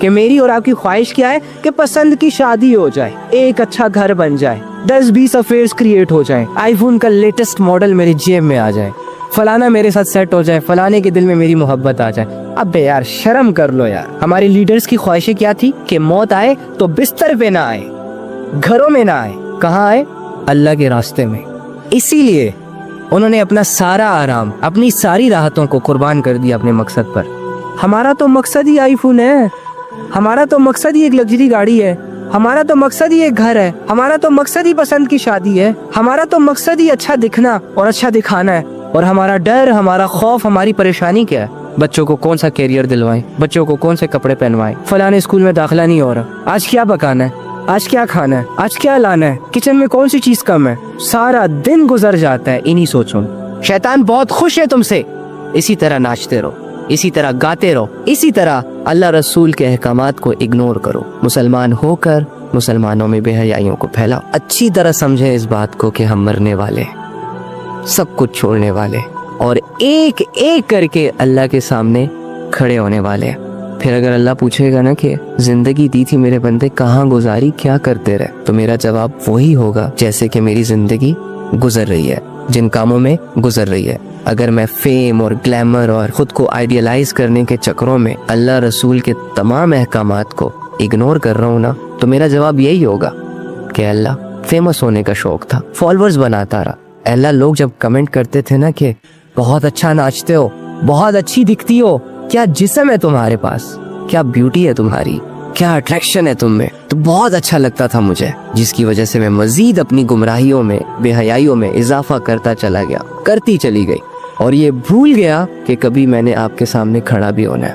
کہ میری اور آپ کی خواہش کیا ہے کہ پسند کی شادی ہو جائے, ایک اچھا گھر بن جائے, 10-20 افیئرز کریٹ ہو جائیں, آئی فون کا لیٹسٹ ماڈل میری جیب میں آ جائے, فلانا میرے ساتھ سیٹ ہو جائے, فلانے کے دل میں میری محبت آ جائے. ابے یار شرم کر لو یار. ہمارے لیڈرز کی خواہشیں کیا تھی کہ موت آئے تو بستر پہ نہ آئے, گھروں میں نہ آئے, کہاں آئے؟ اللہ کے راستے میں. اسی لیے انہوں نے اپنا سارا آرام, اپنی ساری راحتوں کو قربان کر دیا اپنے مقصد پر. ہمارا تو مقصد ہی آئی فون ہے, ہمارا تو مقصد ہی ایک لگژری گاڑی ہے, ہمارا تو مقصد ہی ایک گھر ہے, ہمارا تو مقصد ہی پسند کی شادی ہے, ہمارا تو مقصد ہی اچھا دکھنا اور اچھا دکھانا ہے. اور ہمارا ڈر, ہمارا خوف, ہماری پریشانی کیا ہے؟ بچوں کو کون سا کیریئر دلوائیں, بچوں کو کون سے کپڑے پہنوائیں, فلانے اسکول میں داخلہ نہیں ہو رہا, آج کیا پکانا ہے, آج کیا کھانا ہے, آج کیا لانا ہے, کچن میں کون سی چیز کم ہے. سارا دن گزر جاتا ہے انہی سوچوں. شیطان بہت خوش ہے تم سے. اسی طرح ناچتے رہو, اسی طرح گاتے رہو, اسی طرح اللہ رسول کے احکامات کو اگنور کرو. مسلمان ہو کر مسلمانوں میں بے حیائیوں کو پھیلاؤ. اچھی طرح سمجھے اس بات کو کہ ہم مرنے والے, سب کچھ چھوڑنے والے, اور ایک ایک کر کے اللہ کے سامنے کھڑے ہونے والے. پھر اگر اللہ پوچھے گا نا کہ زندگی دی تھی میرے بندے, کہاں گزاری, کیا کرتے رہے, تو میرا جواب وہی ہوگا جیسے کہ میری زندگی گزر رہی ہے, جن کاموں میں گزر رہی ہے. اگر میں فیم اور گلیمر اور خود کو آئیڈیلائز کرنے کے چکروں میں اللہ رسول کے تمام احکامات کو اگنور کر رہا ہوں نا, تو میرا جواب یہی ہوگا کہ اللہ فیمس ہونے کا شوق تھا, فالوورز بناتا رہا. اللہ لوگ جب کمنٹ کرتے تھے نا کہ بہت اچھا ناچتے ہو, بہت اچھی دکھتی ہو, کیا جسم ہے تمہارے پاس, کیا بیوٹی ہے تمہاری, کیا اٹریکشن ہے تم میں, تو بہت اچھا لگتا تھا مجھے, جس کی وجہ سے میں مزید اپنی گمراہیوں میں, بے حیائیوں میں اضافہ کرتا چلا گیا, کرتی چلی گئی, اور یہ بھول گیا کہ کبھی میں نے آپ کے سامنے کھڑا بھی ہونا ہے.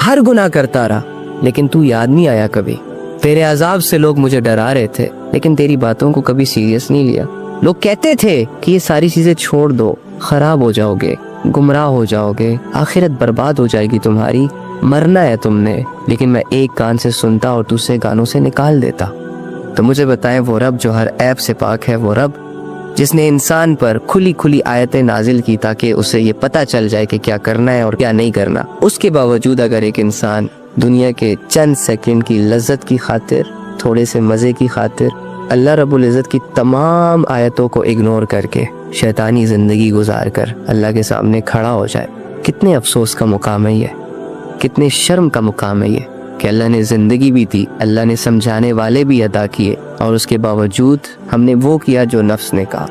ہر گناہ کرتا رہا, لیکن تو یاد نہیں آیا کبھی. تیرے عذاب سے لوگ مجھے ڈرا رہے تھے, لیکن تیری باتوں کو کبھی سیریس نہیں لیا. لوگ کہتے تھے کہ یہ ساری چیزیں چھوڑ دو, خراب ہو جاؤ گے, گمراہ ہو جاؤ گے, آخرت برباد ہو جائے گی تمہاری, مرنا ہے تم نے. لیکن میں ایک کان سے سنتا اور دوسرے کانوں سے نکال دیتا. تو مجھے بتائیں, وہ رب جو ہر عیب سے پاک ہے, وہ رب جس نے انسان پر کھلی کھلی آیتیں نازل کی تاکہ اسے یہ پتہ چل جائے کہ کیا کرنا ہے اور کیا نہیں کرنا, اس کے باوجود اگر ایک انسان دنیا کے چند سیکنڈ کی لذت کی خاطر, تھوڑے سے مزے کی خاطر اللہ رب العزت کی تمام آیتوں کو اگنور کر کے شیطانی زندگی گزار کر اللہ کے سامنے کھڑا ہو جائے, کتنے افسوس کا مقام ہے یہ, کتنے شرم کا مقام ہے یہ کہ اللہ نے زندگی بھی دی, اللہ نے سمجھانے والے بھی عطا کیے, اور اس کے باوجود ہم نے وہ کیا جو نفس نے کہا,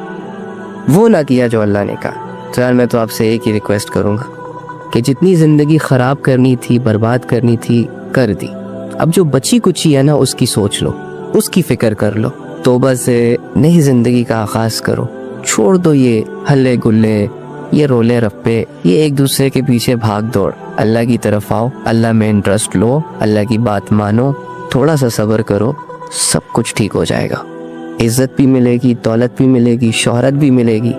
وہ نہ کیا جو اللہ نے کہا. تو یار میں تو آپ سے ایک ہی ریکویسٹ کروں گا کہ جتنی زندگی خراب کرنی تھی, برباد کرنی تھی, کر دی. اب جو بچی کچی ہے نا, اس کی سوچ لو, اس کی فکر کر لو, توبہ سے نئی زندگی کا آغاز کرو. چھوڑ دو یہ ہلے گلے, یہ رولے رپے, یہ ایک دوسرے کے پیچھے بھاگ دوڑ. اللہ کی طرف آؤ, اللہ میں انٹرسٹ لو, اللہ کی بات مانو, تھوڑا سا صبر کرو, سب کچھ ٹھیک ہو جائے گا. عزت بھی ملے گی, دولت بھی ملے گی, شہرت بھی ملے گی,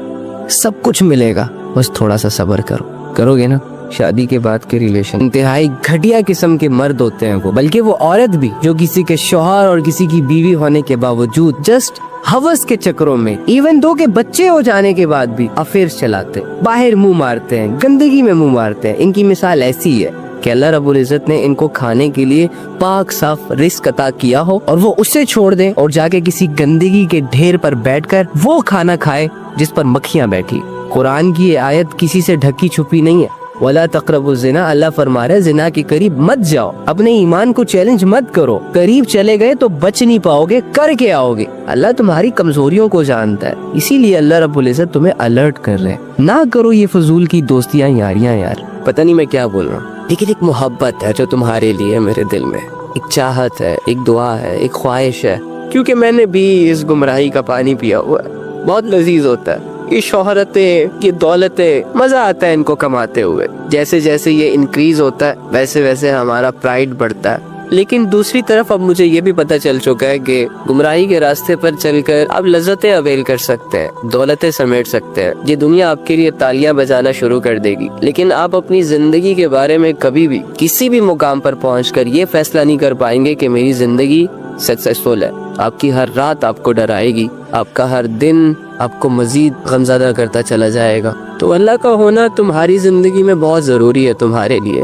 سب کچھ ملے گا, بس تھوڑا سا صبر کرو. کرو گے نا؟ شادی کے بعد کے ریلیشن انتہائی گھٹیا قسم کے مرد ہوتے ہیں وہ, بلکہ وہ عورت بھی جو کسی کے شوہر اور کسی کی بیوی ہونے کے باوجود جسٹ ہوس کے چکروں میں, ایون دو کے بچے ہو جانے کے بعد بھی افیئرز چلاتے, باہر منہ مارتے ہیں, گندگی میں منہ مارتے ہیں. ان کی مثال ایسی ہے کہ اللہ رب العزت نے ان کو کھانے کے لیے پاک صاف رزق عطا کیا ہو, اور وہ اسے چھوڑ دیں اور جا کے کسی گندگی کے ڈھیر پر بیٹھ کر وہ کھانا کھائے جس پر مکھیاں بیٹھی. قرآن کی یہ آیت کسی سے ڈھکی چھپی نہیں ہے. وَلَا تَقْرَبُوا الزِّنَا, اللہ فرما رہا ہے زنا کے قریب مت جاؤ. اپنے ایمان کو چیلنج مت کرو, قریب چلے گئے تو بچ نہیں پاؤ گے, کر کے آؤ گے. اللہ تمہاری کمزوریوں کو جانتا ہے, اسی لیے اللہ رب العزت تمہیں الرٹ کر رہے ہیں. نہ کرو یہ فضول کی دوستیاں, یاریاں. یار پتہ نہیں میں کیا بول رہا ہوں, لیکن ایک محبت ہے جو تمہارے لیے میرے دل میں, ایک چاہت ہے, ایک دعا ہے, ایک خواہش ہے, کیونکہ میں نے بھی اس گمراہی کا پانی پیا ہوا ہے. بہت لذیذ ہوتا ہے یہ شہرتیں, یہ دولتیں, مزہ آتا ہے ان کو کماتے ہوئے. جیسے جیسے یہ انکریز ہوتا ہے ویسے ویسے ہمارا پرائیڈ بڑھتا ہے. لیکن دوسری طرف اب مجھے یہ بھی پتہ چل چکا ہے کہ گمراہی کے راستے پر چل کر آپ لذتیں اویل کر سکتے ہیں, دولتیں سمیٹ سکتے ہیں. یہ دنیا آپ کے لیے تالیاں بجانا شروع کر دے گی, لیکن آپ اپنی زندگی کے بارے میں کبھی بھی کسی بھی مقام پر پہنچ کر یہ فیصلہ نہیں کر پائیں گے کہ میری زندگی سکسیسفل ہے. آپ کی ہر رات آپ کو ڈرائے گی, آپ کا ہر دن آپ کو مزید غمزدہ کرتا چلا جائے گا. تو اللہ کا ہونا تمہاری زندگی میں بہت ضروری ہے تمہارے لیے.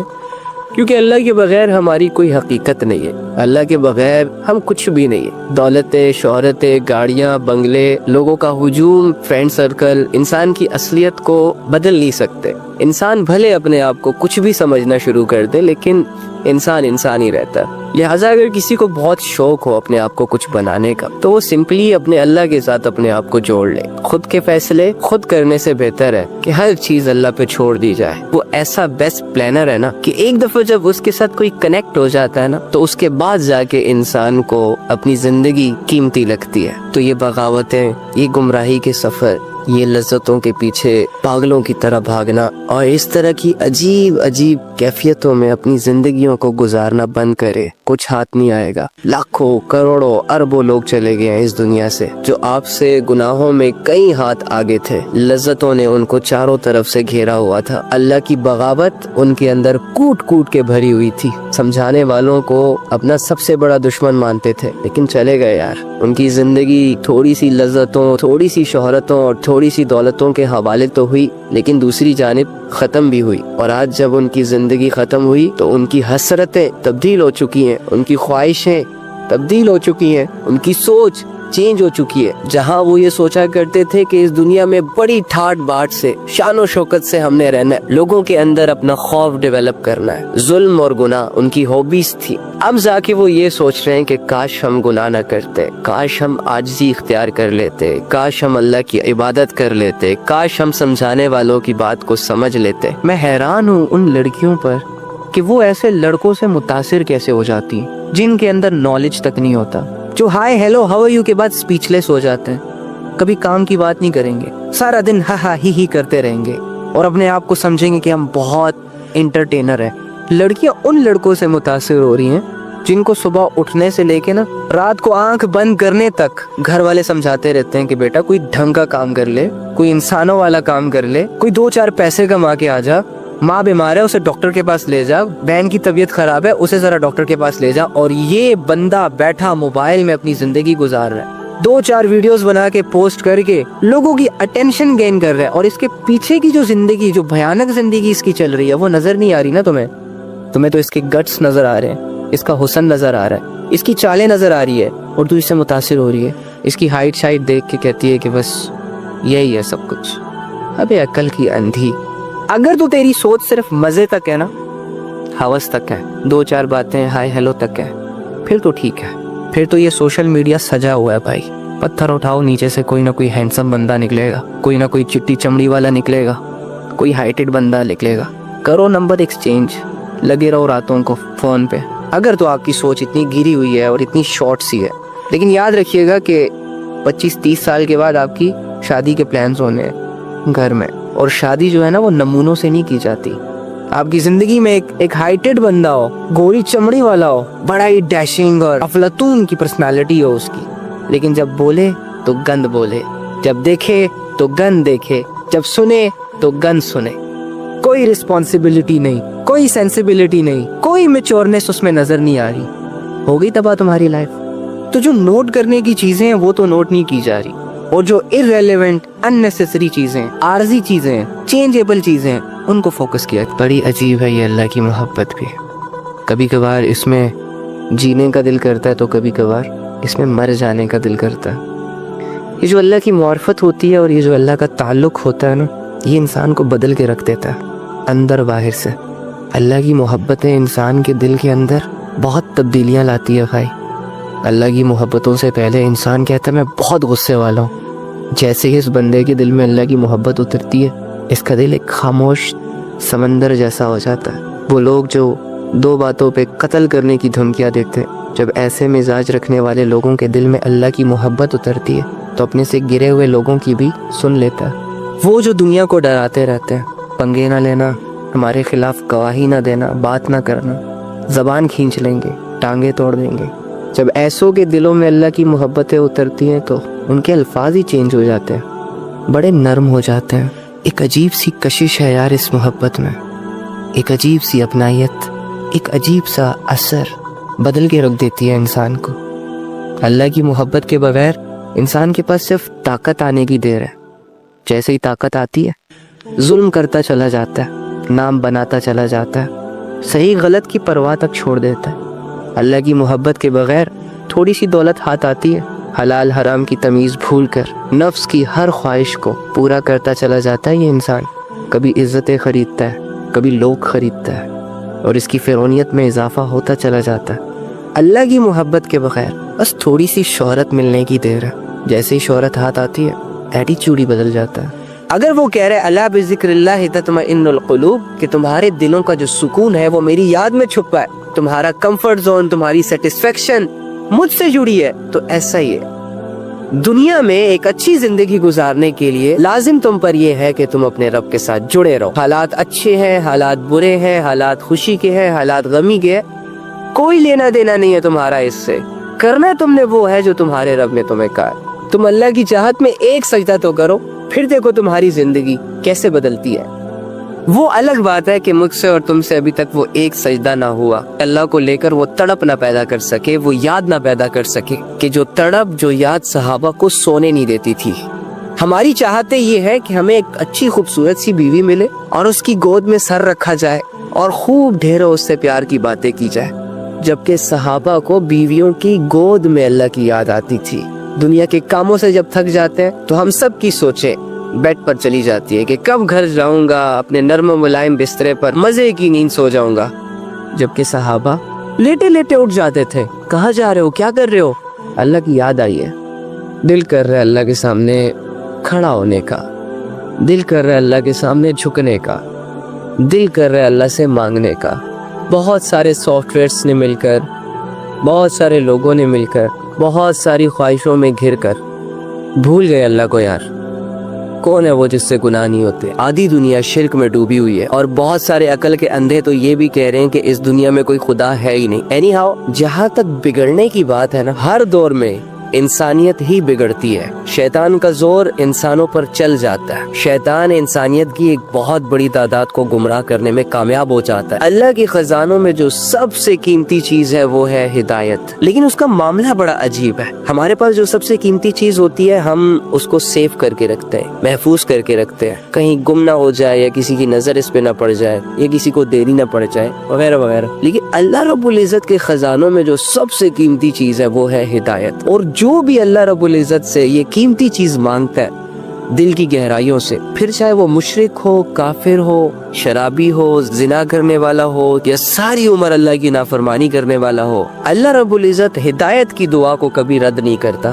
کیونکہ اللہ کے بغیر ہماری کوئی حقیقت نہیں ہے، اللہ کے بغیر ہم کچھ بھی نہیں ہے۔ دولتیں، شہرتیں، گاڑیاں، بنگلے، لوگوں کا ہجوم، فرینڈ سرکل انسان کی اصلیت کو بدل نہیں سکتے۔ انسان بھلے اپنے آپ کو کچھ بھی سمجھنا شروع کر دے، لیکن انسان ہی رہتا ہے۔ لہٰذا اگر کسی کو بہت شوق ہو اپنے آپ کو کچھ بنانے کا، تو وہ سمپلی اپنے اللہ کے ساتھ اپنے آپ کو جوڑ لے۔ خود کے فیصلے خود کرنے سے بہتر ہے کہ ہر چیز اللہ پہ چھوڑ دی جائے۔ وہ ایسا بیسٹ پلانر ہے نا کہ ایک دفعہ جب اس کے ساتھ کوئی کنیکٹ ہو جاتا ہے نا، تو اس کے بعد جا کے انسان کو اپنی زندگی قیمتی لگتی ہے۔ تو یہ بغاوتیں، یہ گمراہی کے سفر، یہ لذتوں کے پیچھے پاگلوں کی طرح بھاگنا اور اس طرح کی عجیب کیفیتوں میں اپنی زندگیوں کو گزارنا بند کرے، کچھ ہاتھ نہیں آئے گا۔ لاکھوں، کروڑوں، اربوں لوگ چلے گئے ہیں اس دنیا سے، جو آپ سے گناہوں میں کئی ہاتھ آگے تھے۔ لذتوں نے ان کو چاروں طرف سے گھیرا ہوا تھا۔ اللہ کی بغاوت ان کے اندر کوٹ کے بھری ہوئی تھی۔ سمجھانے والوں کو اپنا سب سے بڑا دشمن مانتے تھے، لیکن چلے گئے یار۔ ان کی زندگی تھوڑی سی لذتوں، تھوڑی سی شہرتوں اور تھوڑی سی دولتوں کے حوالے تو ہوئی، لیکن دوسری جانب ختم بھی ہوئی۔ اور آج جب ان کی زندگی ختم ہوئی تو ان کی حسرتیں تبدیل ہو چکی ہیں، ان کی خواہشیں تبدیل ہو چکی ہیں، ان کی سوچ چینج ہو چکی ہے۔ جہاں وہ یہ سوچا کرتے تھے کہ اس دنیا میں بڑی ٹھاٹ باٹ سے، شان و شوکت سے ہم نے رہنا ہے، لوگوں کے اندر اپنا خوف ڈیولپ کرنا ہے، ظلم اور گناہ ان کی ہابیز تھی۔ اب جا کے وہ یہ سوچ رہے ہیں کہ کاش ہم گناہ نہ کرتے، کاش ہم عاجزی اختیار کر لیتے، کاش ہم اللہ کی عبادت کر لیتے، کاش ہم سمجھانے والوں کی بات کو سمجھ لیتے۔ میں حیران ہوں ان لڑکیوں پر کہ وہ ایسے لڑکوں سے متاثر کیسے ہو جاتی ہیں جن کے اندر نالج تک نہیں ہوتا، جو hi hello how are you کے بعد اسپیچ لیس ہو جاتے ہیں، کبھی کام کی بات نہیں کریں گے، سارا دن ہا ہی کرتے رہیں گے اور اپنے آپ کو سمجھیں گے کہ ہم بہت انٹرٹینر ہیں۔ لڑکیاں ان لڑکوں سے متاثر ہو رہی ہیں جن کو صبح اٹھنے سے لے کے نا رات کو آنکھ بند کرنے تک گھر والے سمجھاتے رہتے ہیں کہ بیٹا کوئی ڈھنگ کا کام کر لے، کوئی انسانوں والا کام کر لے، کوئی 2-4 پیسے کما کے آ جا، ماں بیمار ہے اسے ڈاکٹر کے پاس لے جا، بہن کی طبیعت خراب ہے اسے ذرا ڈاکٹر کے پاس لے جا۔ اور یہ بندہ بیٹھا موبائل میں اپنی زندگی گزار رہا ہے، 2-4 ویڈیوز بنا کے پوسٹ کر کے لوگوں کی اٹینشن گین کر رہا ہے، اور اس کے پیچھے کی جو زندگی، جو بھیانک زندگی اس کی چل رہی ہے، وہ نظر نہیں آ رہی نا تمہیں تو اس کے گٹس نظر آ رہے ہیں، اس کا حسن نظر آ رہا ہے، اس کی چالیں نظر آ رہی ہے، اور تو اس سے متاثر ہو رہی ہے، اس کی ہائٹ شائٹ دیکھ کے کہتی ہے کہ بس یہی ہے سب کچھ۔ ابے عقل کی اندھی، اگر تو تیری سوچ صرف مزے تک ہے نا، ہوس تک ہے، 2-4 باتیں ہائے ہیلو تک ہے، پھر تو ٹھیک ہے، پھر تو یہ سوشل میڈیا سجا ہوا ہے بھائی۔ پتھر اٹھاؤ، نیچے سے کوئی نہ کوئی ہینڈسم بندہ نکلے گا، کوئی نہ کوئی چٹی چمڑی والا نکلے گا، کوئی ہائٹڈ بندہ نکلے گا، کرو نمبر ایکسچینج، لگے رہو راتوں کو فون پہ۔ اگر تو آپ کی سوچ اتنی گری ہوئی ہے اور اتنی شارٹ سی ہے، لیکن یاد رکھیے گا کہ 25-30 سال کے بعد آپ کی شادی کے پلانز ہونے ہیں گھر میں، اور شادی جو ہے نا وہ نمونوں سے نہیں کی جاتی۔ آپ کی زندگی میں ایک ہائٹڈ بندہ ہو، گوری چمڑی والا ہو، بڑا ہی ڈیشنگ اور افلاطون کی پرسنالٹی ہو اس کی، لیکن جب بولے تو گند بولے، جب دیکھے تو گند دیکھے، جب سنے تو گند سنے، کوئی رسپانسبلٹی نہیں، کوئی سینسیبلٹی نہیں، کوئی میچورنس اس میں نظر نہیں آ رہی، ہو گئی تباہ تمہاری لائف۔ تو جو نوٹ کرنے کی چیزیں ہیں وہ تو نوٹ نہیں کی جا رہی، اور جو irrelevant unnecessary چیزیں، عارضی چیزیں، چینجیبل چیزیں، ان کو فوکس کیا۔ بڑی عجیب ہے یہ اللہ کی محبت بھی، کبھی کبھار اس میں جینے کا دل کرتا ہے تو کبھی کبھار اس میں مر جانے کا دل کرتا ہے۔ یہ جو اللہ کی معرفت ہوتی ہے اور یہ جو اللہ کا تعلق ہوتا ہے نا، یہ انسان کو بدل کے رکھ دیتا ہے اندر باہر سے۔ اللہ کی محبتیں انسان کے دل کے اندر بہت تبدیلیاں لاتی ہے بھائی۔ اللہ کی محبتوں سے پہلے انسان کہتا ہے میں بہت غصے والا ہوں، جیسے ہی اس بندے کے دل میں اللہ کی محبت اترتی ہے، اس کا دل ایک خاموش سمندر جیسا ہو جاتا ہے۔ وہ لوگ جو 2 باتوں پہ قتل کرنے کی دھمکیاں دیتے ہیں، جب ایسے مزاج رکھنے والے لوگوں کے دل میں اللہ کی محبت اترتی ہے تو اپنے سے گرے ہوئے لوگوں کی بھی سن لیتا ہے۔ وہ جو دنیا کو ڈراتے رہتے ہیں، پنگے نہ لینا، ہمارے خلاف گواہی نہ دینا، بات نہ کرنا، زبان کھینچ لیں گے، ٹانگیں توڑ دیں گے، جب ایسوں کے دلوں میں اللہ کی محبتیں اترتی ہیں تو ان کے الفاظ ہی چینج ہو جاتے ہیں، بڑے نرم ہو جاتے ہیں۔ ایک عجیب سی کشش ہے یار اس محبت میں، ایک عجیب سی اپنائیت، ایک عجیب سا اثر بدل کے رکھ دیتی ہے انسان کو۔ اللہ کی محبت کے بغیر انسان کے پاس صرف طاقت آنے کی دیر ہے، جیسے ہی طاقت آتی ہے ظلم کرتا چلا جاتا ہے، نام بناتا چلا جاتا ہے، صحیح غلط کی پرواہ تک چھوڑ دیتا ہے۔ اللہ کی محبت کے بغیر تھوڑی سی دولت ہاتھ آتی ہے، حلال حرام کی تمیز بھول کر نفس کی ہر خواہش کو پورا کرتا چلا جاتا ہے۔ یہ انسان کبھی عزتیں خریدتا ہے، کبھی لوگ خریدتا ہے، اور اس کی فرعونیت میں اضافہ ہوتا چلا جاتا ہے۔ اللہ کی محبت کے بغیر بس تھوڑی سی شہرت ملنے کی دیر ہے، جیسے ہی شہرت ہاتھ آتی ہے ایٹیچیوڈ ہی بدل جاتا ہے۔ اگر وہ کہہ رہے الا بذکر اللہ تطمئن القلوب کہ تمہارے دلوں کا جو سکون ہے وہ میری یاد میں چھپا ہے، تمہارا کمفرٹ زون، تمہاری سیٹسفیکشن مجھ سے جڑی ہے، تو ایسا ہی ہے۔ دنیا میں ایک اچھی زندگی گزارنے کے لیے لازم تم پر یہ ہے کہ تم اپنے رب کے ساتھ جڑے رہو۔ حالات اچھے ہیں، حالات برے ہیں، حالات خوشی کے ہیں، حالات غمی کے ہیں، کوئی لینا دینا نہیں ہے تمہارا اس سے۔ کرنا تم نے وہ ہے جو تمہارے رب نے تمہیں کہا۔ تم اللہ کی چاہت میں ایک سجدہ تو کرو، پھر دیکھو تمہاری زندگی کیسے بدلتی ہے۔ وہ الگ بات ہے کہ مجھ سے اور تم سے ابھی تک وہ ایک سجدہ نہ ہوا، اللہ کو لے کر وہ تڑپ نہ پیدا کر سکے، وہ یاد نہ پیدا کر سکے کہ جو تڑپ، جو یاد صحابہ کو سونے نہیں دیتی تھی۔ ہماری چاہتے یہ ہے کہ ہمیں ایک اچھی خوبصورت سی بیوی ملے اور اس کی گود میں سر رکھا جائے اور خوب ڈھیروں اس سے پیار کی باتیں کی جائے، جبکہ صحابہ کو بیویوں کی گود میں اللہ کی یاد آتی تھی۔ دنیا کے کاموں سے جب تھک جاتے ہیں تو ہم سب کی سوچیں بیڈ پر چلی جاتی ہے کہ کب گھر جاؤں گا، اپنے نرم و ملائم بسترے پر مزے کی نیند سو جاؤں گا، جبکہ صحابہ لیٹے لیٹے اٹھ جاتے تھے۔ کہاں جا رہے ہو، کیا کر رہے ہو؟ اللہ کی یاد آئی ہے، دل کر رہا ہے اللہ کے سامنے کھڑا ہونے کا، دل کر رہا ہے اللہ کے سامنے جھکنے کا، دل کر رہا ہے اللہ سے مانگنے کا۔ بہت سارے سافٹ ویئرس نے مل کر، بہت سارے لوگوں نے مل کر، بہت ساری خواہشوں میں گھر کر بھول گئے اللہ کو۔ یار کون ہے وہ جس سے گناہ نہیں ہوتے؟ آدھی دنیا شرک میں ڈوبی ہوئی ہے، اور بہت سارے عقل کے اندھے تو یہ بھی کہہ رہے ہیں کہ اس دنیا میں کوئی خدا ہے ہی نہیں۔ اینی ہاؤ، جہاں تک بگڑنے کی بات ہے نا، ہر دور میں انسانیت ہی بگڑتی ہے۔ شیطان کا زور انسانوں پر چل جاتا ہے، شیطان انسانیت کی ایک بہت بڑی تعداد کو گمراہ کرنے میں کامیاب ہو جاتا ہے۔ اللہ کے خزانوں میں جو سب سے قیمتی چیز ہے وہ ہے ہدایت، لیکن اس کا معاملہ بڑا عجیب ہے۔ ہمارے پاس جو سب سے قیمتی چیز ہوتی ہے ہم اس کو سیو کر کے رکھتے ہیں، محفوظ کر کے رکھتے ہیں، کہیں گم نہ ہو جائے یا کسی کی نظر اس پہ نہ پڑ جائے یا کسی کو دیری نہ پڑ جائے وغیرہ وغیرہ۔ لیکن اللہ رب العزت کے خزانوں میں جو سب سے قیمتی چیز ہے وہ ہے ہدایت، اور جو بھی اللہ رب العزت سے یہ قیمتی چیز مانگتا ہے دل کی گہرائیوں سے، پھر چاہے وہ مشرک ہو، کافر ہو، شرابی ہو، زنا کرنے والا ہو، یا ساری عمر اللہ کی نافرمانی کرنے والا ہو، اللہ رب العزت ہدایت کی دعا کو کبھی رد نہیں کرتا۔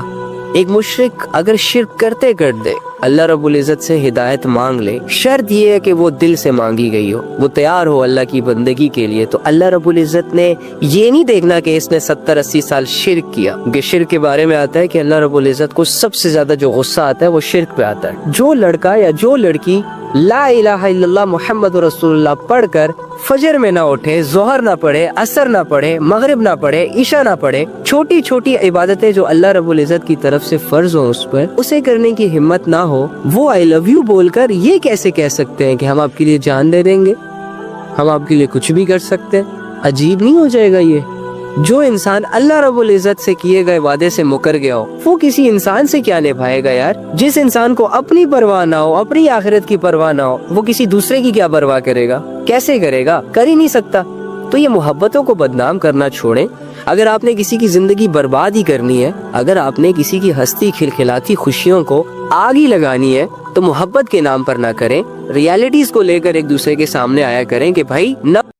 ایک مشرک اگر شرک کرتے کرتے اللہ رب العزت سے ہدایت مانگ لے، شرط یہ ہے کہ وہ دل سے مانگی گئی ہو، وہ تیار ہو اللہ کی بندگی کے لیے، تو اللہ رب العزت نے یہ نہیں دیکھنا کہ اس نے 70-80 سال شرک کیا، کہ شرک کے بارے میں آتا ہے کہ اللہ رب العزت کو سب سے زیادہ جو غصہ آتا ہے وہ شرک پہ آتا ہے۔ جو لڑکا یا جو لڑکی لا الہ الا اللہ محمد رسول اللہ پڑھ کر فجر میں نہ اٹھے، ظہر نہ پڑھے، عصر نہ پڑھے، مغرب نہ پڑھے، عشاء نہ پڑھے، چھوٹی چھوٹی عبادتیں جو اللہ رب العزت کی طرف سے فرض ہوں اس پر، اسے کرنے کی ہمت نہ ہو، وہ آئی لو یو بول کر یہ کیسے کہہ سکتے ہیں کہ ہم آپ کے لیے جان دے دیں گے، ہم آپ کے لیے کچھ بھی کر سکتے ہیں؟ عجیب نہیں ہو جائے گا یہ؟ جو انسان اللہ رب العزت سے کیے گئے وعدے سے مکر گیا ہو وہ کسی انسان سے کیا نبھائے گا یار؟ جس انسان کو اپنی پرواہ نہ ہو، اپنی آخرت کی پرواہ نہ ہو، وہ کسی دوسرے کی کیا پرواہ کرے گا؟ کیسے کرے گا؟ کر ہی نہیں سکتا۔ تو یہ محبتوں کو بدنام کرنا چھوڑیں۔ اگر آپ نے کسی کی زندگی برباد ہی کرنی ہے، اگر آپ نے کسی کی ہستی کھلکھلاتی خوشیوں کو آگ ہی لگانی ہے، تو محبت کے نام پر نہ کریں، ریالٹیز کو لے کر ایک دوسرے کے سامنے آیا کریں کہ بھائی نہ